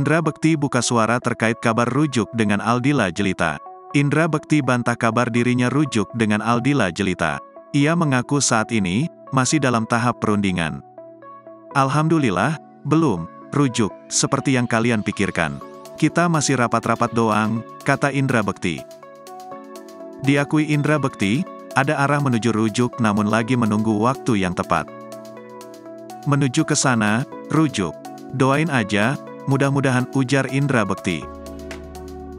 Indra Bekti buka suara terkait kabar rujuk dengan Aldila Jelita. Indra Bekti bantah kabar dirinya rujuk dengan Aldila Jelita. Ia mengaku saat ini masih dalam tahap perundingan. Alhamdulillah, belum rujuk seperti yang kalian pikirkan. Kita masih rapat-rapat doang, kata Indra Bekti. Diakui Indra Bekti, ada arah menuju rujuk namun lagi menunggu waktu yang tepat. Menuju ke sana, rujuk. Doain aja, mudah-mudahan, ujar Indra Bekti.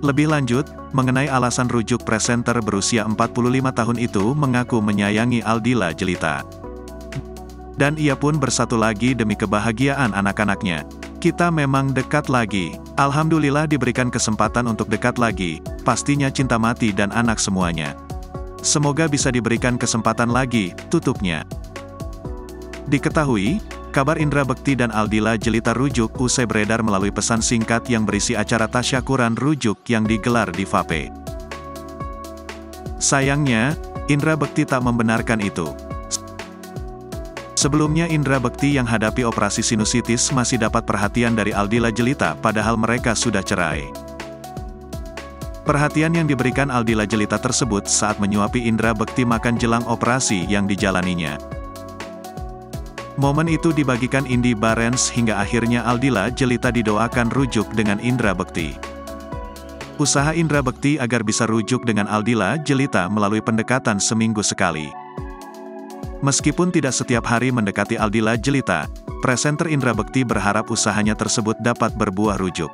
Lebih lanjut, mengenai alasan rujuk, presenter berusia 45 tahun itu mengaku menyayangi Aldila Jelita. Dan ia pun bersatu lagi demi kebahagiaan anak-anaknya. Kita memang dekat lagi. Alhamdulillah diberikan kesempatan untuk dekat lagi, pastinya cinta mati dan anak semuanya. Semoga bisa diberikan kesempatan lagi, tutupnya. Diketahui, kabar Indra Bekti dan Aldila Jelita rujuk usai beredar melalui pesan singkat yang berisi acara tasyakuran rujuk yang digelar di Vape. Sayangnya, Indra Bekti tak membenarkan itu. Sebelumnya Indra Bekti yang hadapi operasi sinusitis masih dapat perhatian dari Aldila Jelita padahal mereka sudah cerai. Perhatian yang diberikan Aldila Jelita tersebut saat menyuapi Indra Bekti makan jelang operasi yang dijalaninya. Momen itu dibagikan Indy Barens hingga akhirnya Aldila Jelita didoakan rujuk dengan Indra Bekti. Usaha Indra Bekti agar bisa rujuk dengan Aldila Jelita melalui pendekatan seminggu sekali. Meskipun tidak setiap hari mendekati Aldila Jelita, presenter Indra Bekti berharap usahanya tersebut dapat berbuah rujuk.